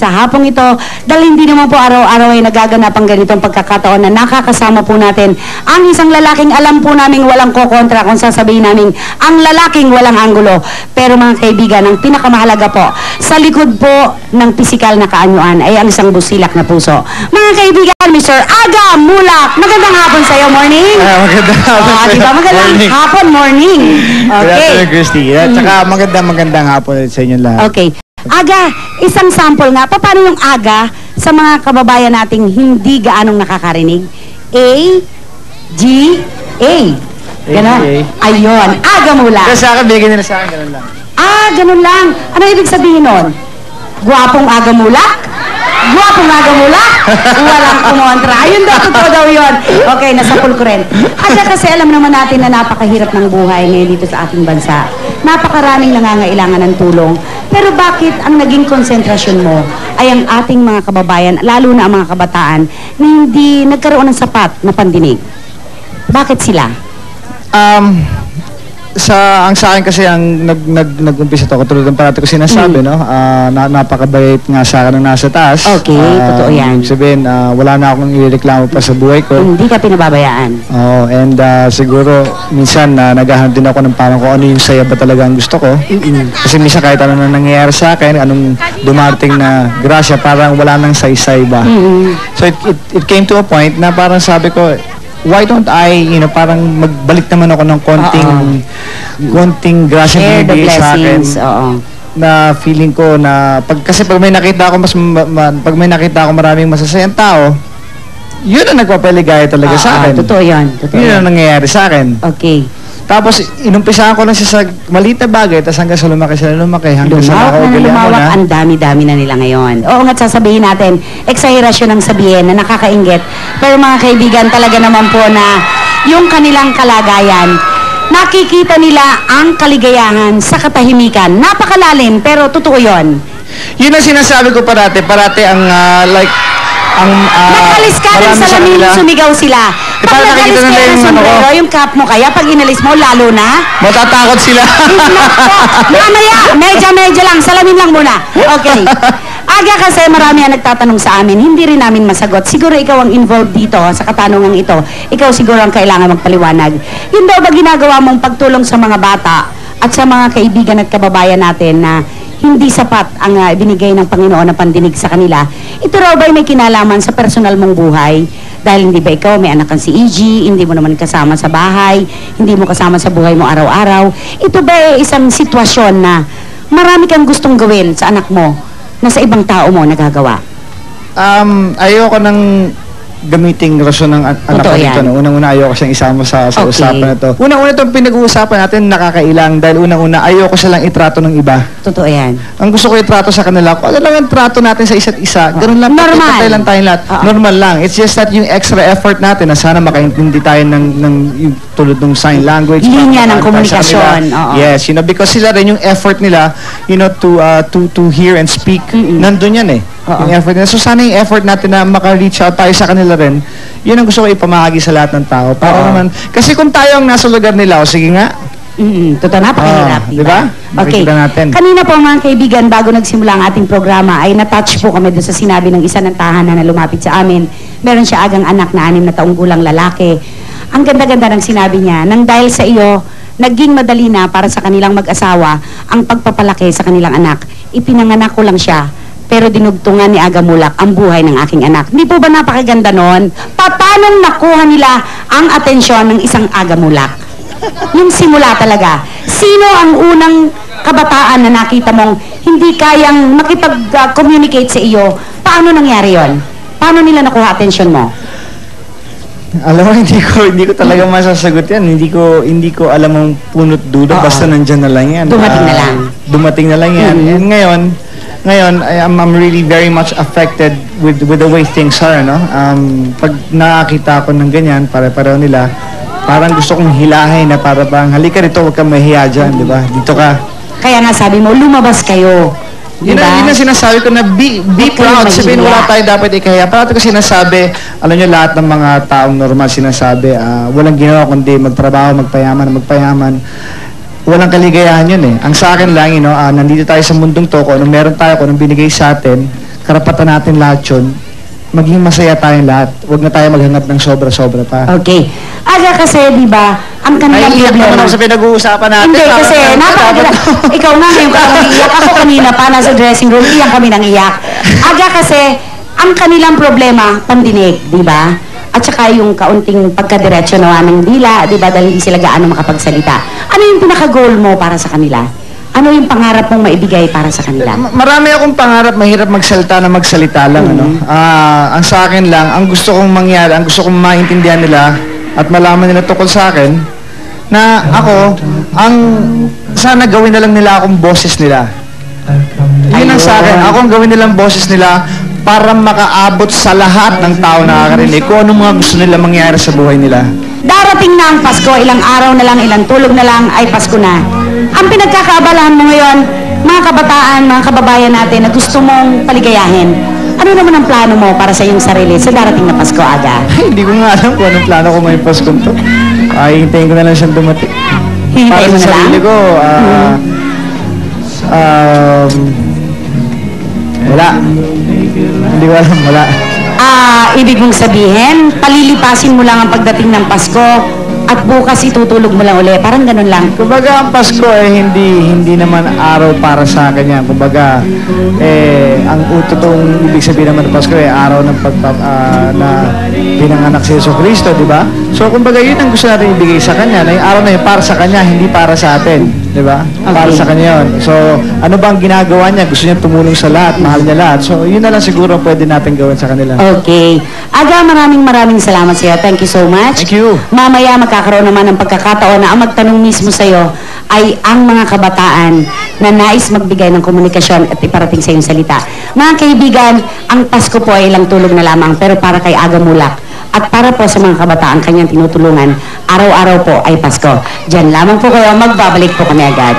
sa hapong ito dahil hindi naman po araw-araw ay nagaganap ang ganitong pagkakataon na nakakasama po natin ang isang lalaking alam po namin walang kokontra kung sasabihin namin ang lalaking walang anggulo. Pero mga kaibigan, ang pinakamahalaga po sa likod po ng pisikal na kaanyuan ay ang isang busilak na puso. Mga kaibigan, Mr. Aga Mulak, magandang hapon sa iyo, morning. Magandang hapon. Diba magandang hapon, morning. Good Okay. afternoon, Christy. Tsaka magandang hapon sa inyo lahat. Okay. Aga, isang sample nga. Paano yung aga sa mga kababayan nating hindi gaanong nakakarinig? A, G, A. Ganon. Ayun. Aga Mulak. Kasi sa akin, bigyan nila sa akin, ganun lang. Ganun lang. Ano ibig sabihin nun? Guwapong Aga Mulak? Guwapong Aga Mulak? Walang kumontra. Ayun daw, totoo daw yun. Okay, nasa full current. Kasi alam naman natin na napakahirap ng buhay ngayon dito sa ating bansa. Napakaraming nangangailangan ng tulong. Pero bakit ang naging konsentrasyon mo ay ang ating mga kababayan, lalo na ang mga kabataan, na hindi nagkaroon ng sapat na pandinig? Bakit sila? Ang sa akin kasi ang nag-umpisa to, tulad ng parati ko sinasabi, no? Napakabait nga sa akin ng nasa taas. Okay, totoo yan. Sabihin, wala na akong ireklamo pa sa buhay ko. Hindi ka pinababayaan. And siguro, minsan, naghahanap din ako ng parang kung ano yung saya ba talaga ang gusto ko. Kasi minsan kahit ano na nangyayari sa akin, anong dumating na grasya, parang wala nang saysay ba. So it came to a point na parang sabi ko, why don't I, parang magbalik naman ako ng konting grasya Share the binibigay sa akin. Na feeling ko na, kasi pag may nakita ako maraming masasayang tao, yun ang nagpapaligaya talaga sa akin. Totoo yan. Yun ang nangyayari sa akin. Okay. Tapos, inumpisahan ko lang siya sa maliit na bagay, tapos hanggang sa lumaki hanggang sa lumawak, ang dami-dami na nila ngayon. Oo nga, sasabihin natin, eksahirasyon ang sabihin na nakakainggit. Pero mga kaibigan, talaga naman po na yung kanilang kalagayan, nakikita nila ang kaligayahan sa katahimikan. Napakalalim, pero totoo yun. Yun ang sinasabi ko parati ang nakalis ka ng salamin, sumigaw sila. Pag nakalis ka ng sombrero, yung cap mo kaya, pag inalis mo, lalo na. Matatakot sila. Mamaya, medya lang, salamin lang muna. Okay. Aga kasi marami ang nagtatanong sa amin, hindi rin namin masagot. Siguro ikaw ang involved dito sa katanungan ito. Ikaw siguro ang kailangan magpaliwanag. Yun daw ba ginagawa mong pagtulong sa mga bata at sa mga kaibigan at kababayan natin na hindi sapat ang binigay ng Panginoon na pandinig sa kanila? Ito raw ba may kinalaman sa personal mong buhay? Dahil hindi ba ikaw, may anak kang si EG, hindi mo naman kasama sa bahay, hindi mo kasama sa buhay mo araw-araw. Ito ba isang sitwasyon na marami kang gustong gawin sa anak mo na sa ibang tao mo nagagawa? Ayoko ng gamiting rason ng anak ko dito. Unang-una, ayoko siyang isama sa usapan na to. Unang-una itong pinag-uusapan natin nakakailang dahil unang-una, ayoko silang itrato ng iba. Totoo yan. Ang gusto ko itrato sa kanila, kung ano lang ang trato natin sa isa't isa, ganun lang. Normal. Patay lang tayong lahat. Normal lang. It's just that yung extra effort natin na sana makaintindi tayo ng tulad ng sign language. Linya ng komunikasyon. Yes, because sila rin yung effort nila, to hear and speak, nandun yan eh. Yung effort nila. So sana yung effort natin na maka-reach out tayo sa kanila rin, yun ang gusto ko ipamahagi sa lahat ng tao. Para naman, kasi kung tayo ang nasa lugar nila, sige nga. Totoo, napakahirap. Diba? Okay. Kanina po mga kaibigan, bago nagsimula ang ating programa, ay na-touch po kami doon sa sinabi ng isa ng tahanan na lumapit sa amin. Meron siya agang anak na 6 na taong gulang lalaki. Ang ganda-ganda ng sinabi niya, nang dahil sa iyo, naging madali na para sa kanilang mag-asawa ang pagpapalaki sa kanilang anak. Ipinanganak ko lang siya, pero dinugtungan ni Aga Mulak ang buhay ng aking anak. Hindi po ba napakaganda nun? Paano nakuha nila ang atensyon ng isang Aga Mulak? Yung simula talaga. Sino ang unang kabataan na nakita mong hindi kayang makipag-communicate sa iyo? Paano nangyari yon? Paano nila nakuha atensyon mo? Alam mo, hindi ko talaga masasagot yan. Hindi ko alam ang punot dulo. Basta nandyan na lang yan. Dumating na lang. Dumating na lang yan. And ngayon, I'm really very much affected with the way things are, no? Pag nakakita ko ng ganyan, pareho nila, parang gusto kong hilahin na para bang, halika rito, huwag kang mahiya dyan, di ba? Dito ka. Kaya nga sabi mo, lumabas kayo. Yun ang sinasabi ko na be proud. Sabihin, wala tayo dapat ikahiya. Parati ko sinasabi, alam nyo, lahat ng mga taong normal sinasabi, walang ginawa kundi magtrabaho, magpayaman. Walang kaligayahan yun eh. Ang sa akin lang, nandito tayo sa mundong to, kung anong meron tayo, kung anong binigay sa atin, karapatan natin lahat yun. Maging masaya tayong lahat. Huwag na tayo maghangad ng sobra-sobra pa. Okay. Aga kasi, di ba, ang kanilang Naiiyak naman ako sa pinag-uusapan natin. Hindi, kasi ikaw nga ngayon ka lang iyak. Ako kanina pa, nasa dressing room, iyak kami nang iyak. Aga kasi, ang kanilang problema, pandinig, di ba? At saka yung kaunting pagkadiretso na ng dila, di ba, dahil hindi sila gaano makapagsalita. Ano yung pinaka-goal mo para sa kanila? Ano yung pangarap mong maibigay para sa kanila? Marami akong pangarap, mahirap magsalita na magsalita lang. Ang sa akin lang, ang gusto kong mangyari, ang gusto kong maintindihan nila at malaman nila tungkol sa akin, na ako, sana gawin na lang nila akong boses nila. Yun ang sa akin, ako ang gawin nilang boses nila para makaabot sa lahat ng tao na nakakarinig kung anong mga gusto nila mangyari sa buhay nila. Darating na ang Pasko, ilang araw na lang, ilang tulog na lang, ay Pasko na. Ang pinagkakaabalahan mo ngayon, mga kabataan, mga kababayan natin na gusto mong paligayahin, ano naman ang plano mo para sa iyong sarili sa darating na Pasko, Aga? Hindi ko nga alam kung anong plano ko ngayong Pasko to. Ay, hintayin ko na lang siyang dumating. Hihintayin mo na lang? Para sa sarili ko, wala. Hindi ko alam, wala. Ibig mong sabihin, palilipasin mo lang ang pagdating ng Pasko at bukas itutulog mo lang uli. Parang ganun lang. Kumbaga, ang Pasko hindi naman araw para sa akin yan. Kumbaga, ang totoong ibig sabihin naman ng Pasko araw ng na pinanganak si Jesucristo, di ba? So, kumbaga, yun ang gusto natin ibigay sa Kanya. Na yung araw na yun para sa Kanya, hindi para sa atin. Di ba? Okay. Para sa Kanya yun. So, ano ba ang ginagawa niya? Gusto niya tumulong sa lahat, mahal niya lahat. So, yun na lang siguro pwede natin gawin sa kanila. Okay. Aga, maraming salamat sa iyo. Thank you so much. Thank you. Mamaya magkakaroon naman ng pagkakataon na ang magtanong mismo sa iyo ay ang mga kabataan na nais magbigay ng komunikasyon at iparating sa iyong salita. Mga kaibigan, ang Pasko po ay ilang tulog na lamang pero para kay Aga Mulak at para po sa mga kabataan kanyang tinutulungan, araw-araw po ay Pasko. Diyan lamang po kayo, magbabalik po kami agad.